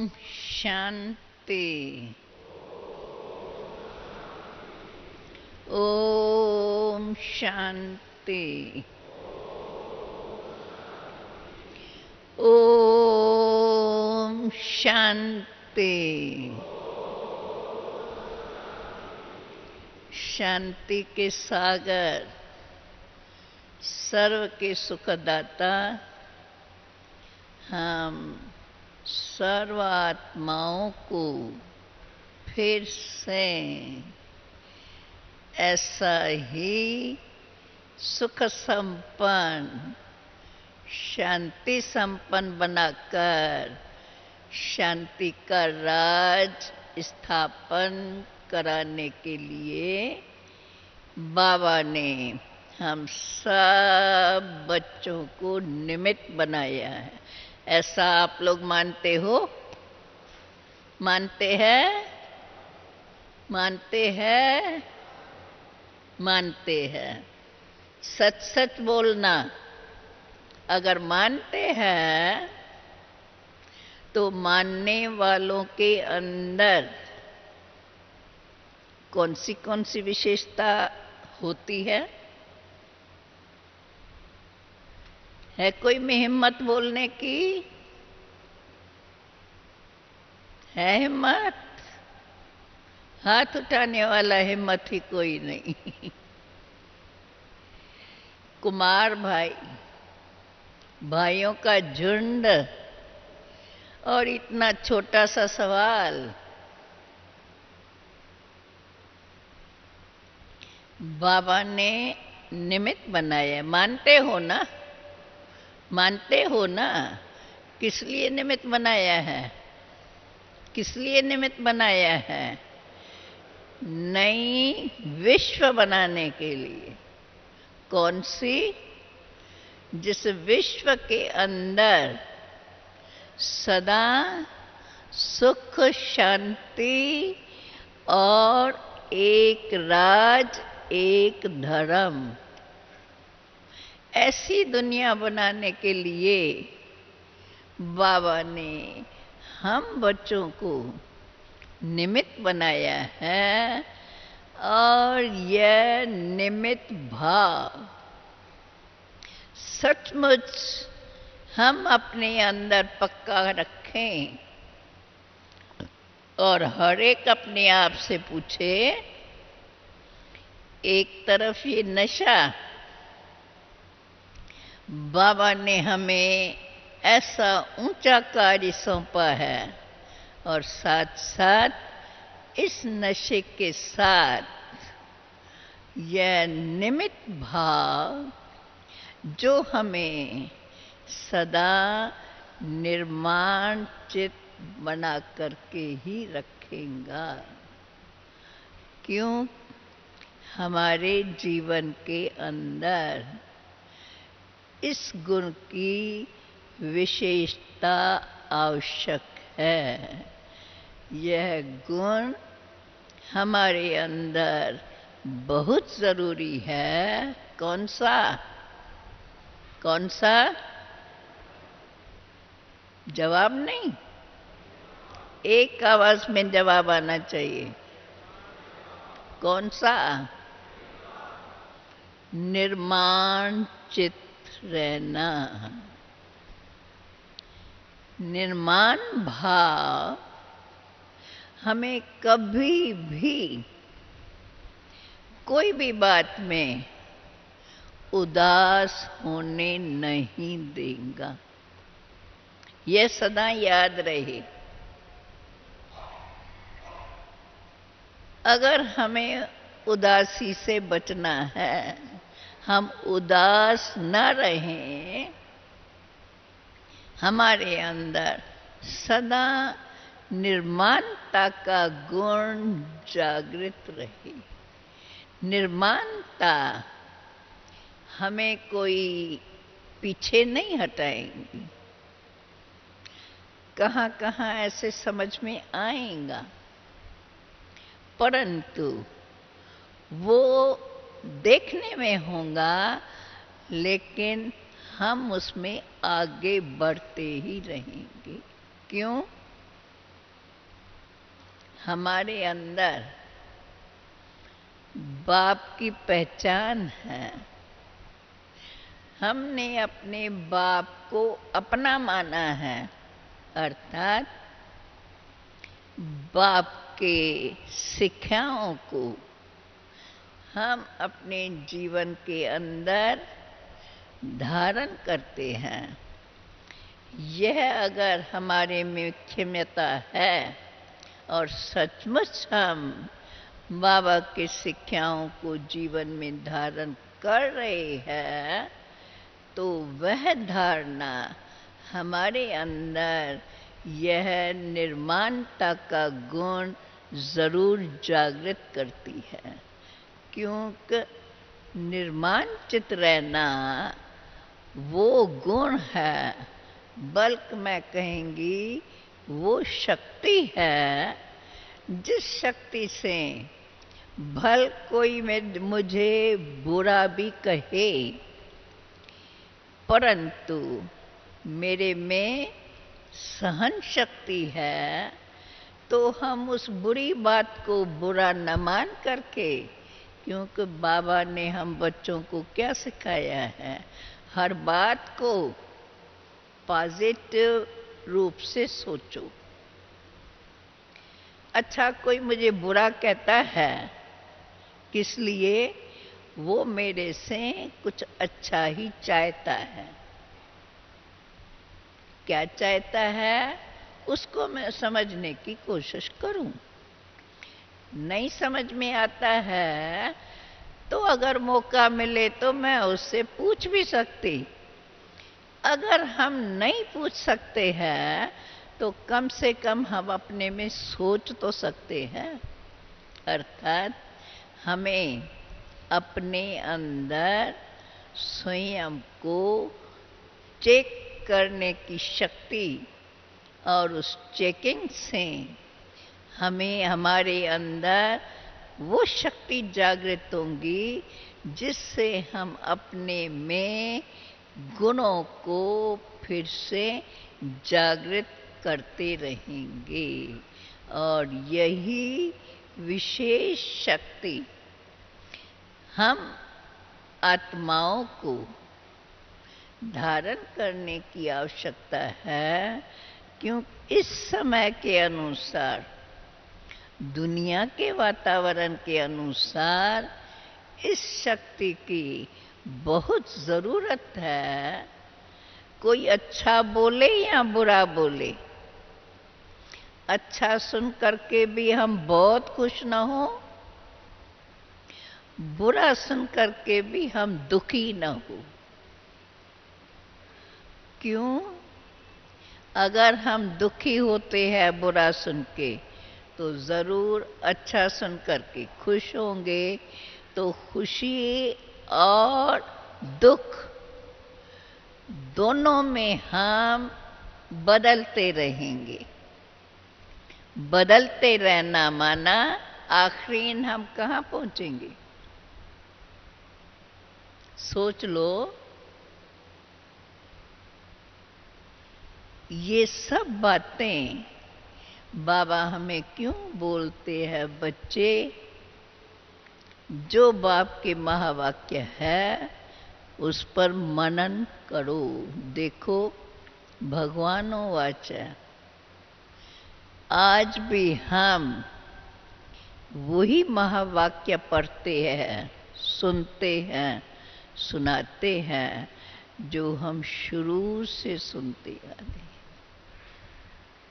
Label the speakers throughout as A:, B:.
A: शांति। ओम शांति। ओम शांति। शांति के सागर, सर्व के सुखदाता, हम सर्व आत्माओं को फिर से ऐसा ही सुख संपन्न, शांति संपन्न बनाकर शांति का राज स्थापन कराने के लिए बाबा ने हम सब बच्चों को निमित्त बनाया है। ऐसा आप लोग मानते हो? मानते हैं? मानते हैं? मानते हैं। सच सच बोलना। अगर मानते हैं तो मानने वालों के अंदर कौन सी विशेषता होती है? है कोई में हिम्मत बोलने की? है हिम्मत? हाथ उठाने वाला हिम्मत ही कोई नहीं। कुमार भाई, भाइयों का झुंड, और इतना छोटा सा सवाल। बाबा ने निमित्त बनाया। मानते हो ना? मानते हो ना? किस लिए निमित्त बनाया है? किस लिए निमित्त बनाया है? नई विश्व बनाने के लिए। कौन सी? जिस विश्व के अंदर सदा सुख, शांति और एक राज, एक धर्म, ऐसी दुनिया बनाने के लिए बाबा ने हम बच्चों को निमित्त बनाया है। और यह निमित्त भाव सचमुच हम अपने अंदर पक्का रखें और हर एक अपने आप से पूछे, एक तरफ ये नशा, बाबा ने हमें ऐसा ऊंचा कार्य सौंपा है, और साथ साथ इस नशे के साथ यह निमित्त भाव जो हमें सदा निर्माण चित्त बना करके ही रखेगा। क्यों? हमारे जीवन के अंदर इस गुण की विशेषता आवश्यक है। यह गुण हमारे अंदर बहुत जरूरी है। कौन सा? कौन सा? जवाब नहीं, एक आवाज में जवाब आना चाहिए। कौन सा? निर्माण चित्त रहना। निर्माण भाव हमें कभी भी कोई भी बात में उदास होने नहीं देगा। यह सदा याद रहे। अगर हमें उदासी से बचना है, हम उदास न रहें, हमारे अंदर सदा निर्माणता का गुण जागृत रहे। निर्माणता हमें कोई पीछे नहीं हटाएंगी। कहाँ कहाँ ऐसे समझ में आएगा, परंतु वो देखने में होगा, लेकिन हम उसमें आगे बढ़ते ही रहेंगे। क्यों? हमारे अंदर बाप की पहचान है। हमने अपने बाप को अपना माना है, अर्थात बाप के शिक्षाओं को हम अपने जीवन के अंदर धारण करते हैं। यह अगर हमारे में क्षमता है और सचमुच हम बाबा की शिक्षाओं को जीवन में धारण कर रहे हैं, तो वह धारणा हमारे अंदर यह निर्माणता का गुण जरूर जागृत करती है। क्योंकि निर्माणचित रहना वो गुण है, बल्कि मैं कहूँगी वो शक्ति है, जिस शक्ति से भल कोई मुझे बुरा भी कहे, परंतु मेरे में सहन शक्ति है, तो हम उस बुरी बात को बुरा न मान करके, क्योंकि बाबा ने हम बच्चों को क्या सिखाया है, हर बात को पॉजिटिव रूप से सोचो। अच्छा, कोई मुझे बुरा कहता है, किस लिए? वो मेरे से कुछ अच्छा ही चाहता है। क्या चाहता है उसको मैं समझने की कोशिश करूं। नहीं समझ में आता है तो अगर मौका मिले तो मैं उससे पूछ भी सकती। अगर हम नहीं पूछ सकते हैं तो कम से कम हम अपने में सोच तो सकते हैं। अर्थात हमें अपने अंदर स्वयं को चेक करने की शक्ति, और उस चेकिंग से हमें हमारे अंदर वो शक्ति जागृत होंगी जिससे हम अपने में गुणों को फिर से जागृत करते रहेंगे। और यही विशेष शक्ति हम आत्माओं को धारण करने की आवश्यकता है, क्योंकि इस समय के अनुसार, दुनिया के वातावरण के अनुसार इस शक्ति की बहुत ज़रूरत है। कोई अच्छा बोले या बुरा बोले, अच्छा सुन करके भी हम बहुत खुश न हो, बुरा सुन करके भी हम दुखी न हो। क्यों? अगर हम दुखी होते हैं बुरा सुन के, तो ज़रूर अच्छा सुन करके खुश होंगे। तो खुशी और दुख दोनों में हम बदलते रहेंगे। बदलते रहना माना आखिर हम कहाँ पहुंचेंगे? सोच लो। ये सब बातें बाबा हमें क्यों बोलते हैं? बच्चे, जो बाप के महावाक्य है उस पर मनन करो। देखो, भगवानो वाचा, आज भी हम वही महावाक्य पढ़ते हैं, सुनते हैं, सुनाते हैं, जो हम शुरू से सुनते आ रहे हैं।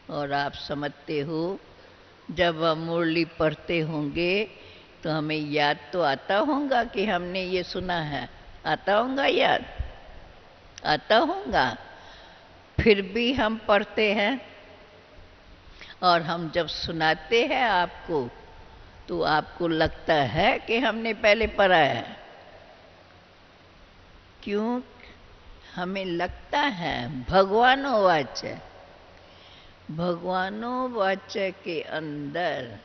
A: और आप समझते हो, जब हम मुरली पढ़ते होंगे तो हमें याद तो आता होगा कि हमने ये सुना है। आता होगा याद? आता होगा। फिर भी हम पढ़ते हैं, और हम जब सुनाते हैं आपको, तो आपको लगता है कि हमने पहले पढ़ा है। क्यों? हमें लगता है भगवानो वाचा, भगवानो वाचा के अंदर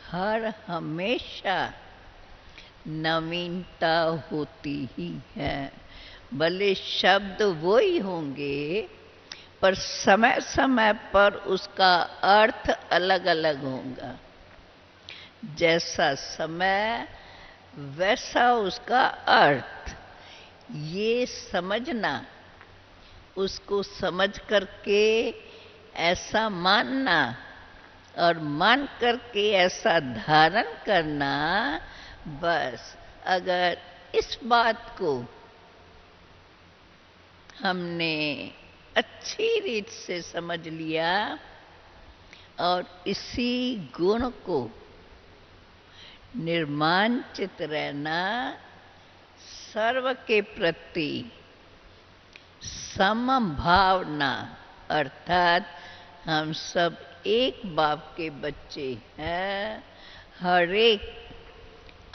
A: हर हमेशा नवीनता होती ही है। भले शब्द वो ही होंगे, पर समय समय पर उसका अर्थ अलग अलग होगा। जैसा समय वैसा उसका अर्थ। ये समझना, उसको समझ करके ऐसा मानना और मान करके ऐसा धारण करना, बस अगर इस बात को हमने अच्छी रीत से समझ लिया और इसी गुण को निर्मांचित रहना, सर्व के प्रति समभावना, अर्थात हम सब एक बाप के बच्चे हैं, हर एक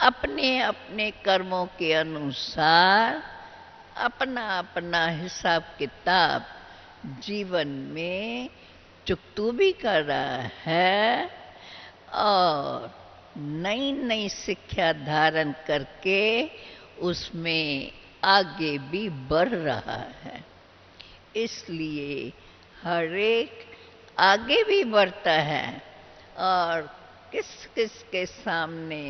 A: अपने अपने कर्मों के अनुसार अपना अपना हिसाब किताब जीवन में चुकतुबी कर रहा है और नई नई शिक्षा धारण करके उसमें आगे भी बढ़ रहा है। इसलिए हर एक आगे भी बढ़ता है और किस किस के सामने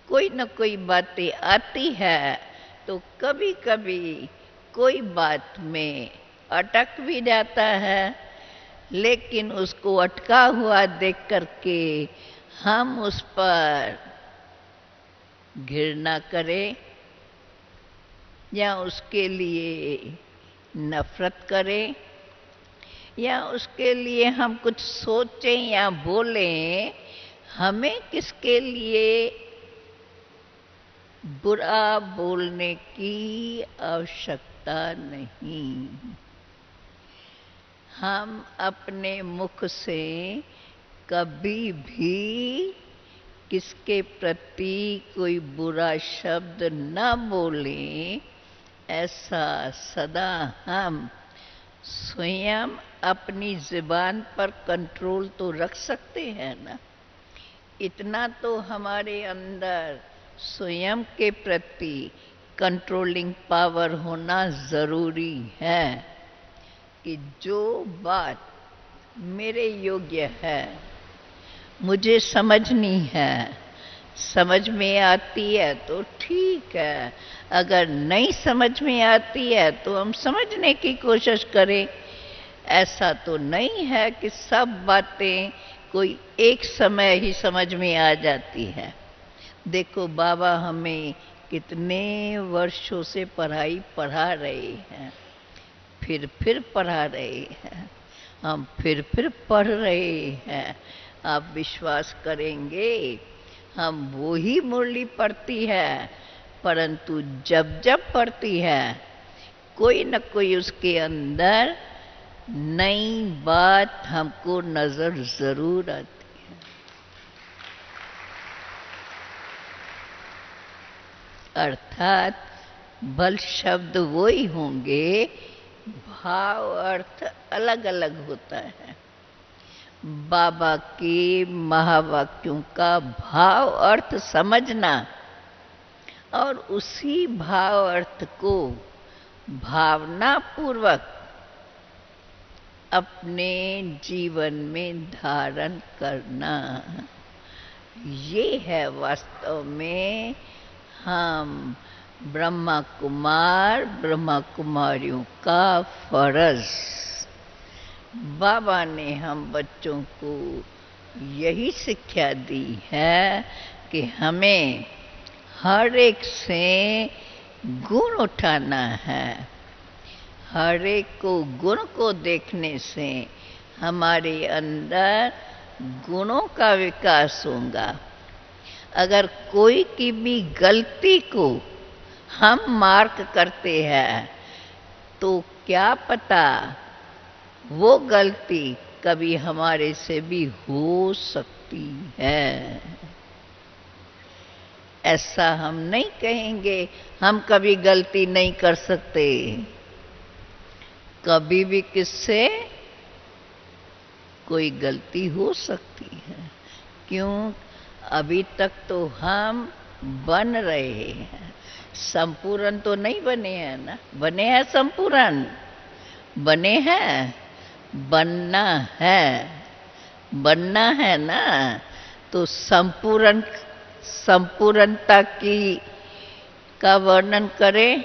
A: कोई न कोई बातें आती है तो कभी कभी कोई बात में अटक भी जाता है, लेकिन उसको अटका हुआ देख करके हम उस पर घृणा करें या उसके लिए नफरत करें या उसके लिए हम कुछ सोचें या बोलें, हमें किसके लिए बुरा बोलने की आवश्यकता नहीं। हम अपने मुख से कभी भी किसके प्रति कोई बुरा शब्द न बोलें, ऐसा सदा हम स्वयं अपनी ज़ुबान पर कंट्रोल तो रख सकते हैं ना। इतना तो हमारे अंदर स्वयं के प्रति कंट्रोलिंग पावर होना ज़रूरी है कि जो बात मेरे योग्य है, मुझे समझनी है, समझ में आती है तो ठीक है, अगर नहीं समझ में आती है तो हम समझने की कोशिश करें। ऐसा तो नहीं है कि सब बातें कोई एक समय ही समझ में आ जाती है। देखो बाबा हमें कितने वर्षों से पढ़ाई पढ़ा रहे हैं, फिर पढ़ा रहे हैं, हम फिर पढ़ रहे हैं। आप विश्वास करेंगे हम वो ही मुरली पढ़ती है, परंतु जब जब पढ़ती है कोई न कोई उसके अंदर नई बात हमको नजर जरूर आती है। अर्थात भल शब्द वो ही होंगे, भाव अर्थ अलग अलग होता है। बाबा के महावाक्यों का भाव अर्थ समझना और उसी भाव अर्थ को भावना पूर्वक अपने जीवन में धारण करना, ये है वास्तव में हम ब्रह्मा कुमार ब्रह्मा कुमारियों का फर्ज। बाबा ने हम बच्चों को यही शिक्षा दी है कि हमें हर एक से गुण उठाना है। हर एक को गुण को देखने से हमारे अंदर गुणों का विकास होगा। अगर कोई की भी गलती को हम मार्क करते हैं तो क्या पता वो गलती कभी हमारे से भी हो सकती है। ऐसा हम नहीं कहेंगे हम कभी गलती नहीं कर सकते, कभी भी किससे कोई गलती हो सकती है। क्यों? अभी तक तो हम बन रहे हैं, संपूर्ण तो नहीं बने हैं ना। बने हैं संपूर्ण? बने हैं? बनना है, बनना है ना, तो संपूर्णता की का वर्णन करें।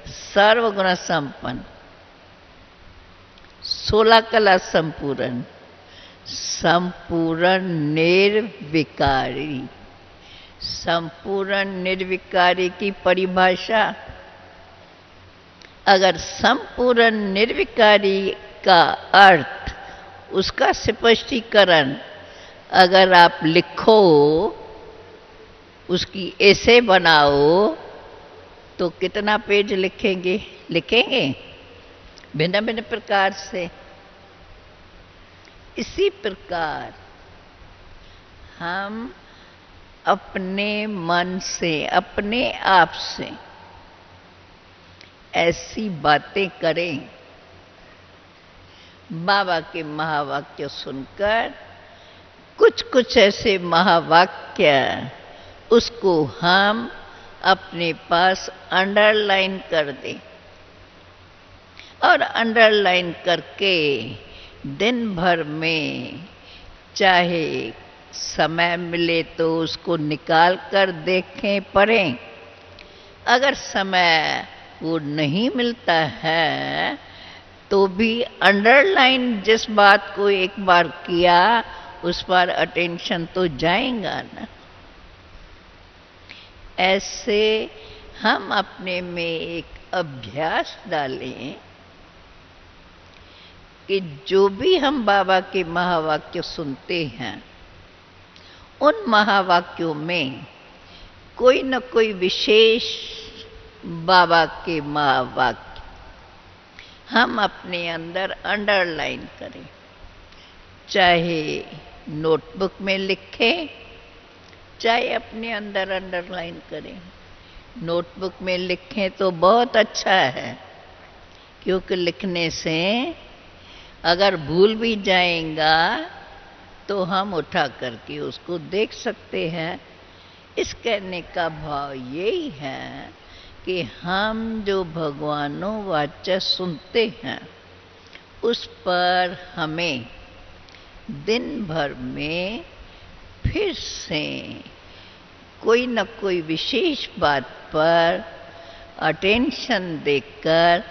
A: सर्वगुण संपन्न, 16 कला संपूर्ण, संपूर्ण निर्विकारी। संपूर्ण निर्विकारी की परिभाषा, अगर संपूर्ण निर्विकारी का अर्थ, उसका स्पष्टीकरण अगर आप लिखो, उसकी ऐसे बनाओ, तो कितना पेज लिखेंगे? लिखेंगे भिन्न भिन्न प्रकार से। इसी प्रकार हम अपने मन से, अपने आप से ऐसी बातें करें, बाबा के महावाक्य सुनकर कुछ कुछ ऐसे महावाक्य, उसको हम अपने पास अंडरलाइन कर दें, और अंडरलाइन करके दिन भर में चाहे समय मिले तो उसको निकाल कर देखें, पढ़ें। अगर समय वो नहीं मिलता है तो भी अंडरलाइन जिस बात को एक बार किया, उस पर अटेंशन तो जाएगा ना। ऐसे हम अपने में एक अभ्यास डालें कि जो भी हम बाबा के महावाक्य सुनते हैं, उन महावाक्यों में कोई न कोई विशेष बाबा के महावाक्य हम अपने अंदर अंडरलाइन करें। चाहे नोटबुक में लिखें, चाहे अपने अंदर अंडरलाइन करें। नोटबुक में लिखें तो बहुत अच्छा है, क्योंकि लिखने से अगर भूल भी जाएगा तो हम उठा करके उसको देख सकते हैं। इस कहने का भाव यही है कि हम जो भगवानों वाचा सुनते हैं, उस पर हमें दिन भर में फिर से कोई न कोई विशेष बात पर अटेंशन देकर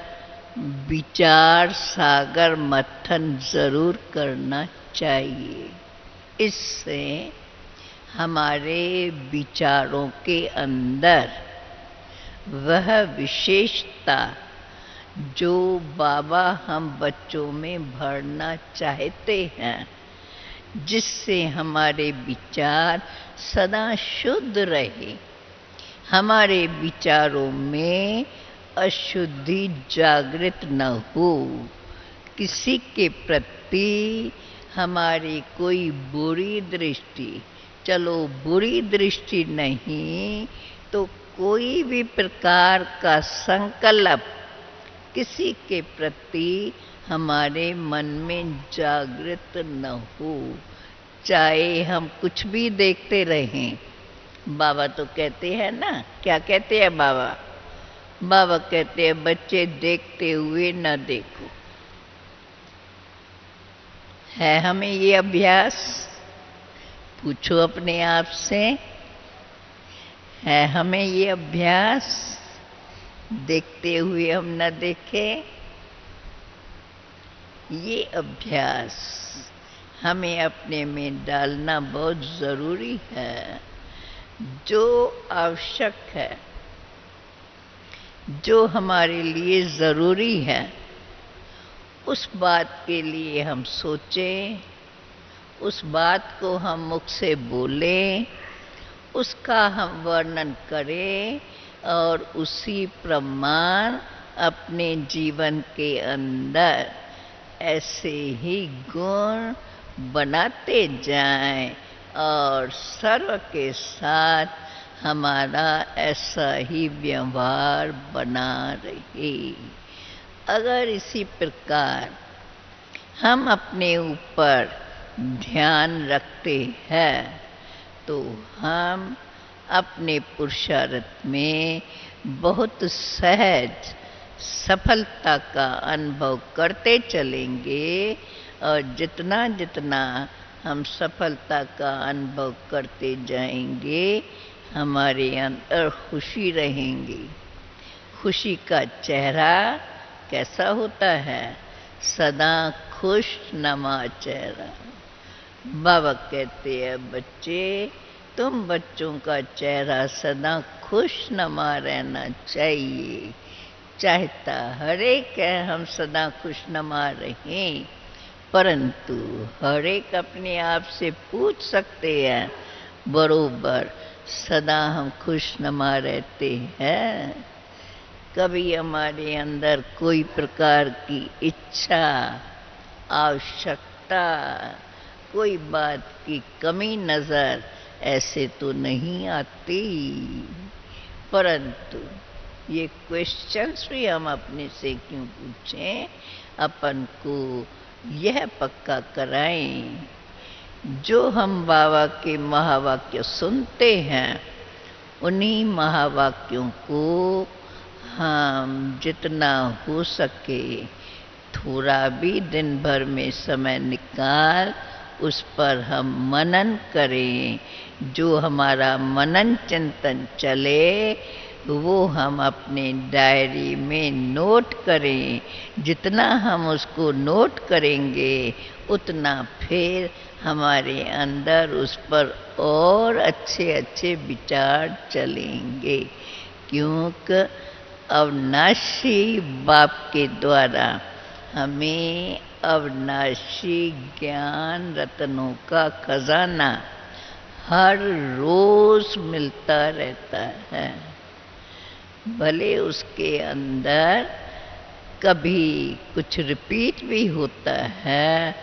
A: विचार सागर मंथन जरूर करना चाहिए। इससे हमारे विचारों के अंदर वह विशेषता जो बाबा हम बच्चों में भरना चाहते हैं, जिससे हमारे विचार सदा शुद्ध रहे, हमारे विचारों में अशुद्धि जागृत न हो, किसी के प्रति हमारी कोई बुरी दृष्टि, चलो बुरी दृष्टि नहीं तो कोई भी प्रकार का संकल्प किसी के प्रति हमारे मन में जागृत न हो। चाहे हम कुछ भी देखते रहें, बाबा तो कहते हैं ना, क्या कहते हैं बाबा? बाबा कहते हैं बच्चे देखते हुए न देखो। है हमें ये अभ्यास? पूछो अपने आप से, है हमें ये अभ्यास? देखते हुए हम न देखें। ये अभ्यास हमें अपने में डालना बहुत ज़रूरी है। जो आवश्यक है, जो हमारे लिए ज़रूरी है, उस बात के लिए हम सोचें, उस बात को हम मुख से बोलें, उसका हम वर्णन करें और उसी प्रमाण अपने जीवन के अंदर ऐसे ही गुण बनाते जाएं और सर्व के साथ हमारा ऐसा ही व्यवहार बना रहे। अगर इसी प्रकार हम अपने ऊपर ध्यान रखते हैं तो हम अपने पुरुषार्थ में बहुत सहज सफलता का अनुभव करते चलेंगे और जितना जितना हम सफलता का अनुभव करते जाएंगे हमारे अंदर खुशी रहेंगी। खुशी का चेहरा कैसा होता है? सदा खुश नमा चेहरा। बाबा कहते हैं बच्चे, तुम बच्चों का चेहरा सदा खुश नमा रहना चाहिए। चाहता हर एक है हम सदा खुश नमा रहें, परंतु हर एक अपने आप से पूछ सकते हैं बरोबर सदा हम खुश नमा रहते हैं? कभी हमारे अंदर कोई प्रकार की इच्छा, आवश्यकता, कोई बात की कमी नजर ऐसे तो नहीं आती, परंतु ये क्वेश्चंस भी हम अपने से क्यों पूछें? अपन को यह पक्का कराएं, जो हम बाबा के महावाक्य सुनते हैं उन्हीं महावाक्यों को हम जितना हो सके थोड़ा भी दिन भर में समय निकाल उस पर हम मनन करें। जो हमारा मनन चिंतन चले वो हम अपने डायरी में नोट करें। जितना हम उसको नोट करेंगे उतना फिर हमारे अंदर उस पर और अच्छे अच्छे विचार चलेंगे, क्योंकि अविनाशी बाप के द्वारा हमें अविनाशी ज्ञान रत्नों का खजाना हर रोज मिलता रहता है। भले उसके अंदर कभी कुछ रिपीट भी होता है,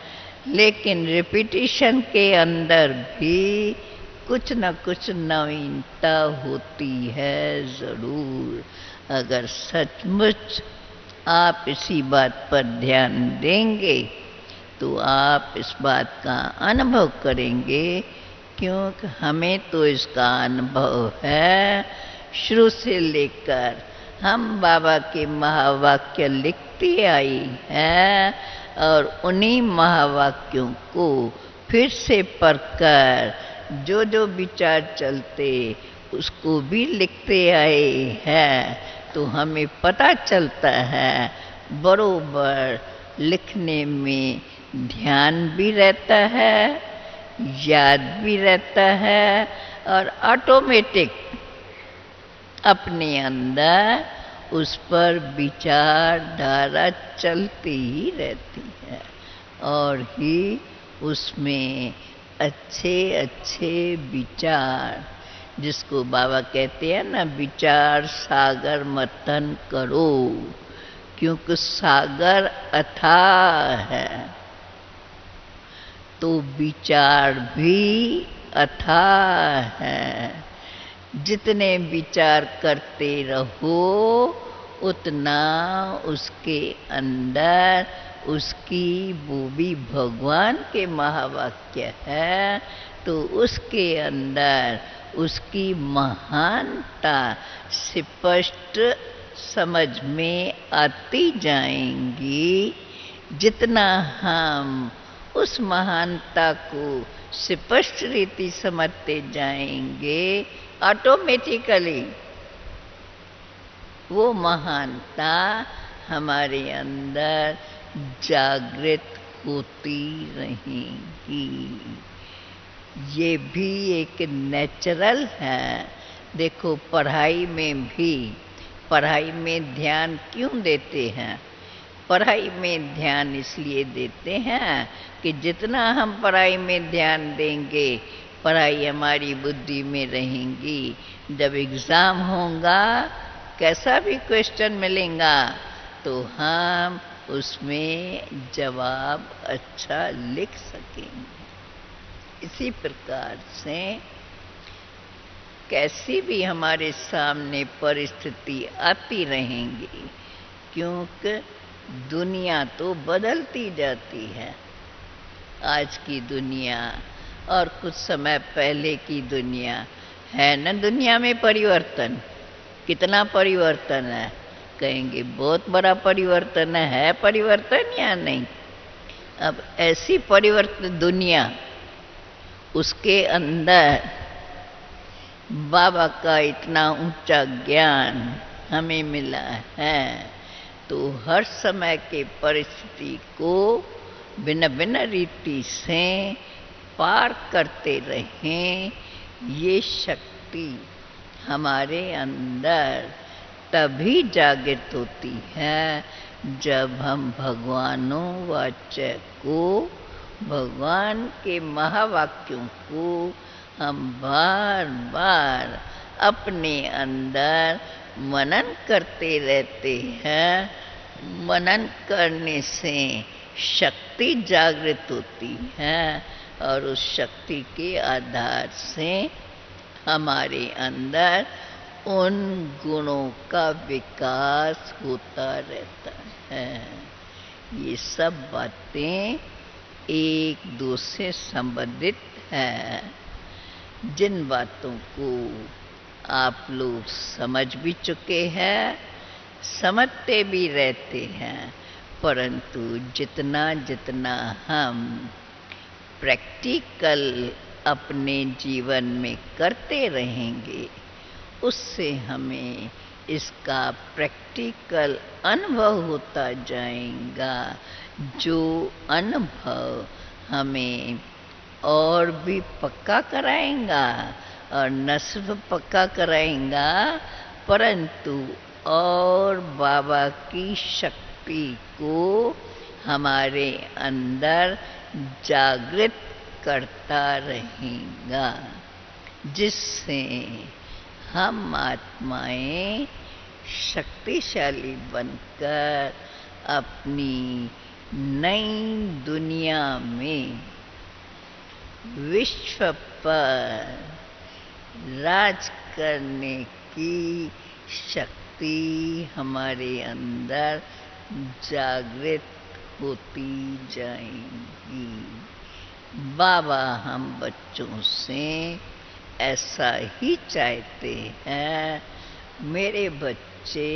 A: लेकिन रिपीटिशन के अंदर भी कुछ न कुछ नवीनता होती है जरूर। अगर सचमुच आप इसी बात पर ध्यान देंगे तो आप इस बात का अनुभव करेंगे, क्योंकि हमें तो इसका अनुभव है। शुरू से लेकर हम बाबा के महावाक्य लिखते आई हैं और उन्हीं महावाक्यों को फिर से पढ़कर जो जो विचार चलते उसको भी लिखते आए हैं, तो हमें पता चलता है बरोबर लिखने में ध्यान भी रहता है, याद भी रहता है और ऑटोमेटिक अपने अंदर उस पर विचारधारा चलती ही रहती है और ही उसमें अच्छे अच्छे विचार, जिसको बाबा कहते हैं ना, विचार सागर मंथन करो, क्योंकि सागर अथाह है तो विचार भी अथाह है। जितने विचार करते रहो उतना उसके अंदर उसकी वो भी भगवान के महावाक्य है, तो उसके अंदर उसकी महानता स्पष्ट समझ में आती जाएंगी। जितना हम उस महानता को स्पष्ट रीति समझते जाएंगे, ऑटोमेटिकली वो महानता हमारे अंदर जागृत होती रहेगी। ये भी एक नेचुरल है। देखो पढ़ाई में ध्यान क्यों देते हैं? पढ़ाई में ध्यान इसलिए देते हैं कि जितना हम पढ़ाई में ध्यान देंगे पढ़ाई हमारी बुद्धि में रहेंगी। जब एग्ज़ाम होगा, कैसा भी क्वेश्चन मिलेगा तो हम उसमें जवाब अच्छा लिख सकेंगे। इसी प्रकार से कैसी भी हमारे सामने परिस्थिति आती रहेंगी, क्योंकि दुनिया तो बदलती जाती है। आज की दुनिया और कुछ समय पहले की दुनिया है न, दुनिया में परिवर्तन कितना परिवर्तन है। कहेंगे बहुत बड़ा परिवर्तन है परिवर्तन या नहीं? अब ऐसी परिवर्तन दुनिया, उसके अंदर बाबा का इतना ऊंचा ज्ञान हमें मिला है, तो हर समय के परिस्थिति को भिन्न भिन्न रीति से पार करते रहें, ये शक्ति हमारे अंदर तभी जागृत होती है जब हम भगवानों वाक्य को, भगवान के महावाक्यों को हम बार बार अपने अंदर मनन करते रहते हैं। मनन करने से शक्ति जागृत होती है और उस शक्ति के आधार से हमारे अंदर उन गुणों का विकास होता रहता है। ये सब बातें एक दूसरे से संबंधित है। जिन बातों को आप लोग समझ भी चुके हैं, समझते भी रहते हैं, परंतु जितना जितना हम प्रैक्टिकल अपने जीवन में करते रहेंगे, उससे हमें इसका प्रैक्टिकल अनुभव होता जाएगा, जो अनुभव हमें और भी पक्का कराएगा, और न सिर्फ पक्का कराएगा परंतु और बाबा की शक्ति को हमारे अंदर जागृत करता रहेगा, जिससे हम आत्माएं शक्तिशाली बनकर अपनी नई दुनिया में विश्व पर राज करने की शक्ति हमारे अंदर जागृत होती जाएगी। बाबा हम बच्चों से ऐसा ही चाहते हैं, मेरे बच्चे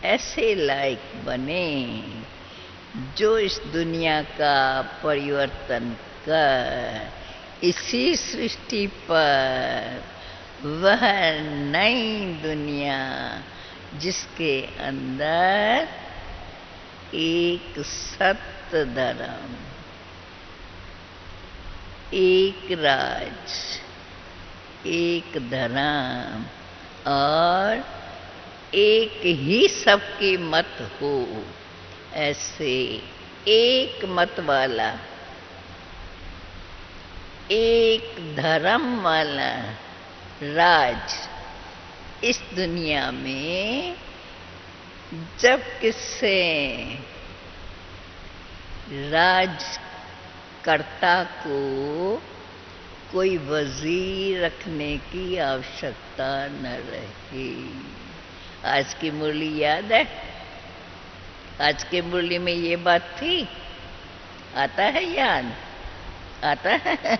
A: ऐसे लायक बने जो इस दुनिया का परिवर्तन कर इसी सृष्टि पर वह नई दुनिया जिसके अंदर एक सत्य धर्म, एक राज, एक धर्म और एक ही सबके मत हो, ऐसे एक मत वाला, एक धर्म वाला राज इस दुनिया में जब किससे राजकर्ता को कोई वजीर रखने की आवश्यकता न रहे। आज की मुरली याद है? आज की मुरली में ये बात थी, आता है याद? आता है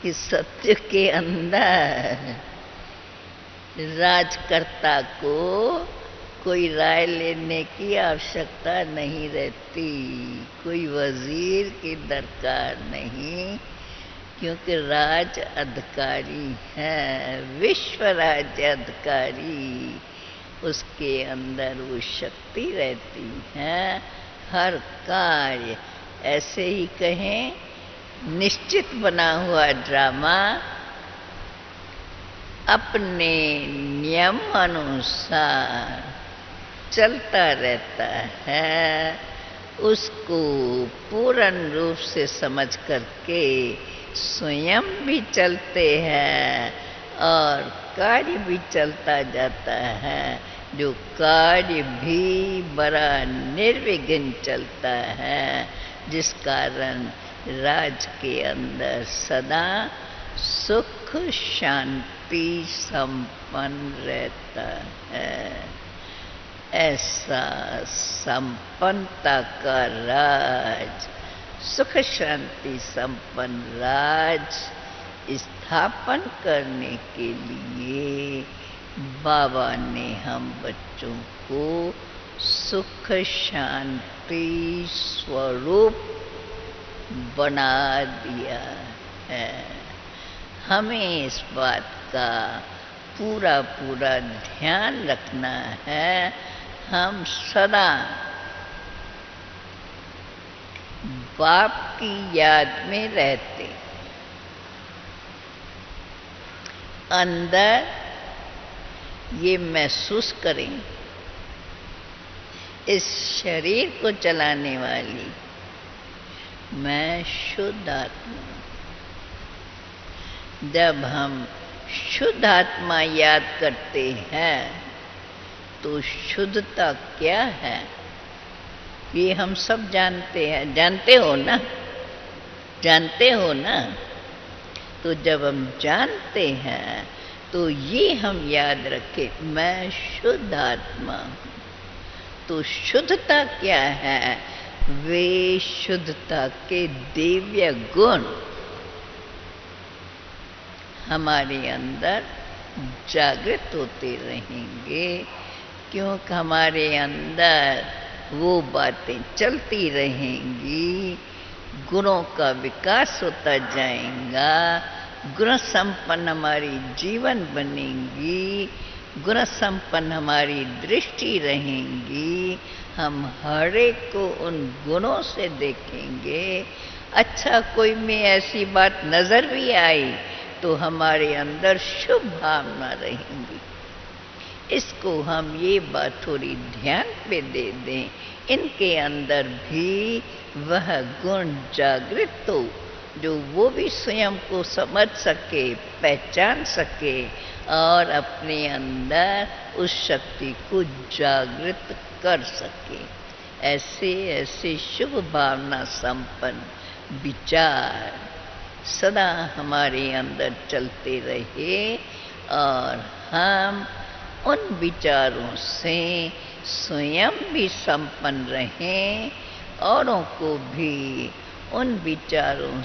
A: कि सत्य के अंदर राजकर्ता को कोई राय लेने की आवश्यकता नहीं रहती, कोई वजीर की दरकार नहीं, क्योंकि राज अधिकारी है, विश्व राज्य अधिकारी, उसके अंदर वो शक्ति रहती है। हर कार्य ऐसे ही कहें निश्चित बना हुआ ड्रामा अपने नियम अनुसार चलता रहता है, उसको पूर्ण रूप से समझ करके स्वयं भी चलते हैं और कार्य भी चलता जाता है, जो कार्य भी बड़ा निर्विघ्न चलता है, जिस कारण राज के अंदर सदा सुख शांति संपन्न रहता है। ऐसा संपन्नता का राज, सुख शांति संपन्न राज स्थापन करने के लिए बाबा ने हम बच्चों को सुख शांति स्वरूप बना दिया है। हमें इस बात का पूरा पूरा ध्यान रखना है। हम सदा बाप की याद में रहते, अंदर ये महसूस करें, इस शरीर को चलाने वाली मैं शुद्ध आत्मा। जब हम शुद्ध आत्मा याद करते हैं तो शुद्धता क्या है ये हम सब जानते हैं। जानते हो ना? जानते हो ना? तो जब हम जानते हैं तो ये हम याद रखें, मैं शुद्ध आत्मा हूँ। तो शुद्धता क्या है? वे शुद्धता के दिव्य गुण हमारे अंदर जागृत होते रहेंगे, क्योंकि हमारे अंदर वो बातें चलती रहेंगी, गुणों का विकास होता जाएगा, गुण संपन्न हमारी जीवन बनेंगी, गुण संपन्न हमारी दृष्टि रहेंगी। हम हर एक को उन गुणों से देखेंगे। अच्छा, कोई में ऐसी बात नजर भी आई तो हमारे अंदर शुभ भावना रहेंगी। इसको हम ये बात थोड़ी ध्यान पे दे दें, इनके अंदर भी वह गुण जागृत हो जो वो भी स्वयं को समझ सके, पहचान सके और अपने अंदर उस शक्ति को जागृत कर सके। ऐसे ऐसे शुभ भावना संपन्न विचार सदा हमारे अंदर चलते रहे और हम उन विचारों से स्वयं भी संपन्न रहें, औरों को भी उन विचारों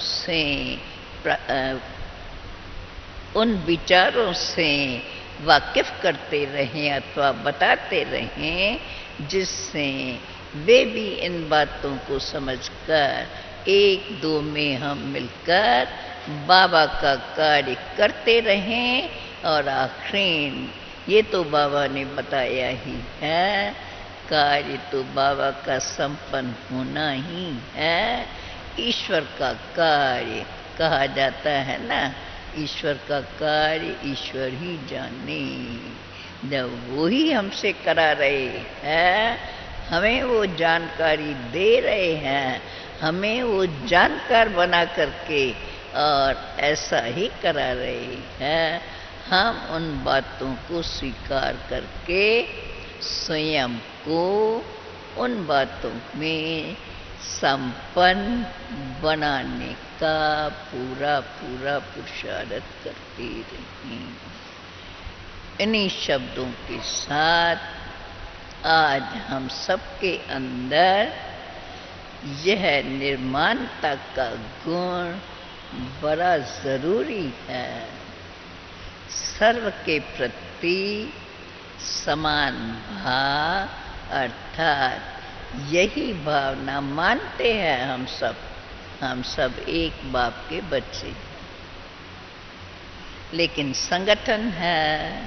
A: से वाकिफ करते रहें अथवा बताते रहें, जिससे वे भी इन बातों को समझकर एक दो में हम मिलकर बाबा का कार्य करते रहें। और आखिर ये तो बाबा ने बताया ही है, कार्य तो बाबा का संपन्न होना ही है। ईश्वर का कार्य कहा जाता है ना, ईश्वर का कार्य ईश्वर ही जाने। जब वो ही हमसे करा रहे हैं, हमें वो जानकारी दे रहे हैं, हमें वो जानकार बना करके और ऐसा ही करा रहे हैं, हम उन बातों को स्वीकार करके स्वयं को उन बातों में संपन्न बनाने का पूरा पूरा पुरुषार्थ करते रहें। इन्हीं शब्दों के साथ आज हम सबके अंदर यह निर्माणता का गुण बड़ा जरूरी है। सर्व के प्रति समान भाव, अर्थात यही भावना मानते हैं हम सब एक बाप के बच्चे। लेकिन संगठन है,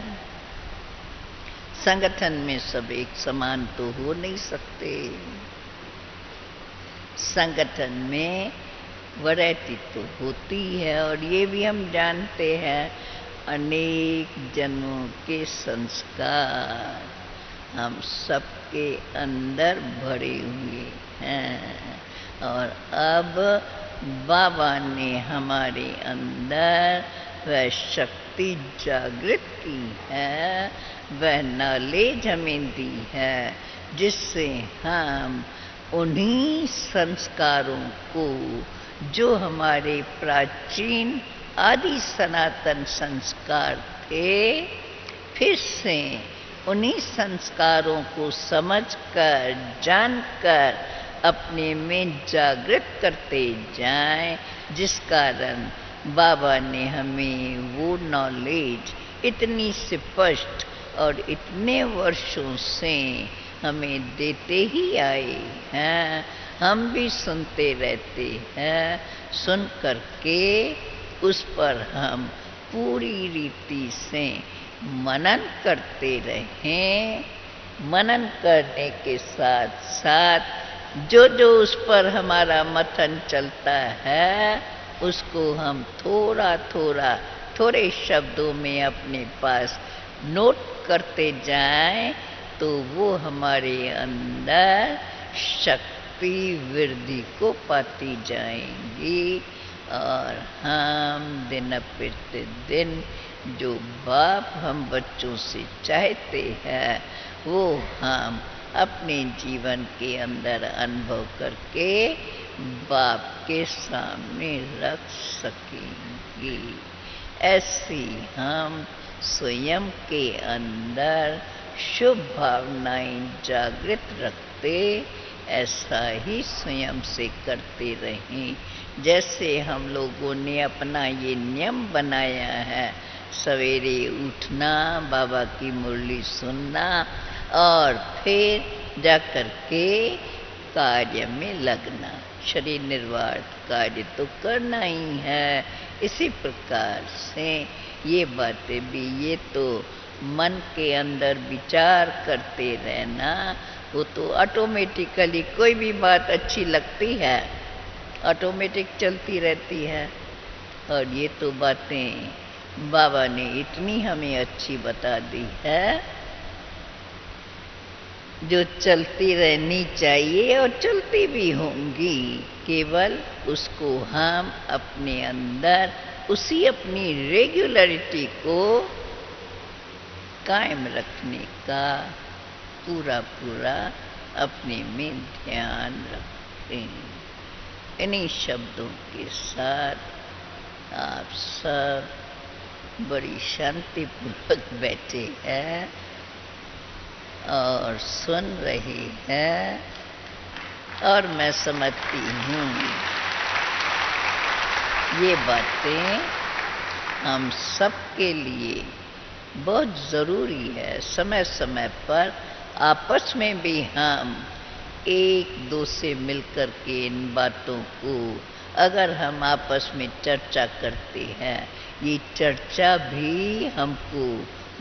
A: संगठन में सब एक समान तो हो नहीं सकते। संगठन में वैरायटी तो होती है, और ये भी हम जानते हैं अनेक जन्मों के संस्कार हम सबके अंदर भरे हुए हैं। और अब बाबा ने हमारे अंदर वह शक्ति जागृत की है, वह नॉलेज हमें दी है, जिससे हम उन्हीं संस्कारों को जो हमारे प्राचीन आदि सनातन संस्कार थे, फिर से उन्हीं संस्कारों को समझकर, जानकर अपने में जागृत करते जाएं, जिस कारण बाबा ने हमें वो नॉलेज इतनी स्पष्ट और इतने वर्षों से हमें देते ही आए हैं। हम भी सुनते रहते हैं, सुन कर के उस पर हम पूरी रीति से मनन करते रहें। मनन करने के साथ साथ जो जो उस पर हमारा मंथन चलता है उसको हम थोड़ा थोड़ा थोड़े शब्दों में अपने पास नोट करते जाएं, तो वो हमारे अंदर शक्ति वृद्धि को पाती जाएंगी। और हम दिन प्रतिदिन जो बाप हम बच्चों से चाहते हैं वो हम अपने जीवन के अंदर अनुभव करके बाप के सामने रख सकेंगे। ऐसी हम स्वयं के अंदर शुभ भावनाएं जागृत रखते, ऐसा ही स्वयं से करते रहें। जैसे हम लोगों ने अपना ये नियम बनाया है, सवेरे उठना, बाबा की मुरली सुनना और फिर जाकर के कार्य में लगना। शरीर निर्वाह कार्य तो करना ही है। इसी प्रकार से ये बातें भी, ये तो मन के अंदर विचार करते रहना, वो तो ऑटोमेटिकली कोई भी बात अच्छी लगती है, ऑटोमेटिक चलती रहती है। और ये तो बातें बाबा ने इतनी हमें अच्छी बता दी है जो चलती रहनी चाहिए और चलती भी होंगी। केवल उसको हम अपने अंदर उसी अपनी रेगुलरिटी को कायम रखने का पूरा पूरा अपने में ध्यान रखते हैं। इन्हीं शब्दों के साथ आप सब बड़ी शांतिपूर्वक बैठे हैं और सुन रहे हैं। और मैं समझती हूँ ये बातें हम सबके लिए बहुत ज़रूरी है। समय समय पर आपस में भी हम एक दो से मिलकर के इन बातों को अगर हम आपस में चर्चा करते हैं, ये चर्चा भी हमको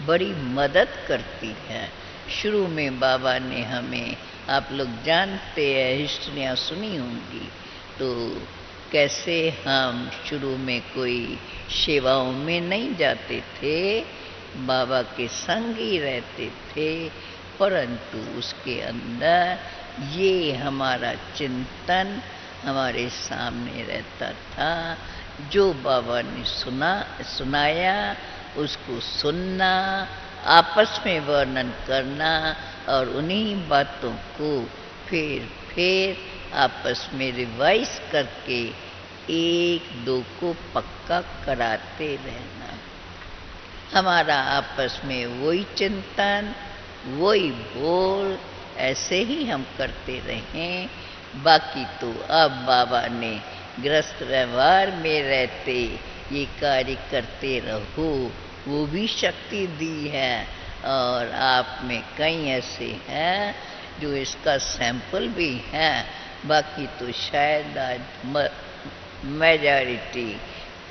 A: बड़ी मदद करती है। शुरू में बाबा ने हमें, आप लोग जानते हैं, हिस्ट्रियाँ सुनी होंगी, तो कैसे हम शुरू में कोई सेवाओं में नहीं जाते थे, बाबा के संग ही रहते थे, परंतु उसके अंदर ये हमारा चिंतन हमारे सामने रहता था। जो बाबा ने सुनाया उसको सुनना, आपस में वर्णन करना और उन्हीं बातों को फिर आपस में रिवाइज करके एक दो को पक्का कराते रहना। हमारा आपस में वही चिंतन, वही बोल, ऐसे ही हम करते रहें। बाकी तो अब बाबा ने गृहस्थ व्यवहार में रहते ये कार्य करते रहो, वो भी शक्ति दी है। और आप में कई ऐसे हैं जो इसका सैंपल भी हैं। बाकी तो शायद आज मेजॉरिटी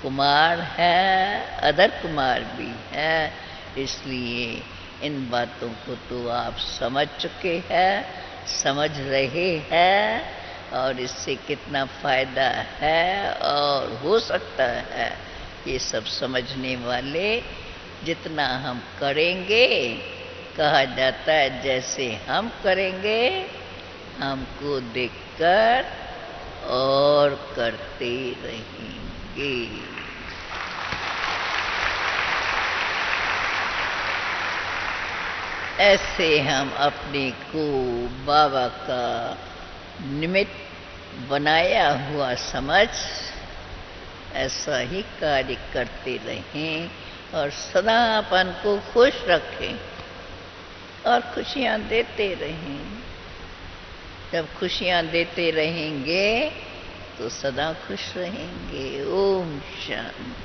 A: कुमार है, अदर कुमार भी है। इसलिए इन बातों को तो आप समझ चुके हैं, समझ रहे हैं, और इससे कितना फ़ायदा है और हो सकता है, ये सब समझने वाले जितना हम करेंगे, कहा जाता है जैसे हम करेंगे हमको देखकर और करते रहेंगे। ऐसे हम अपने को बाबा का निमित्त बनाया हुआ समझ ऐसा ही कार्य करते रहें और सदा अपन को खुश रखें और खुशियाँ देते रहें। जब खुशियाँ देते रहेंगे तो सदा खुश रहेंगे। ओम शांति।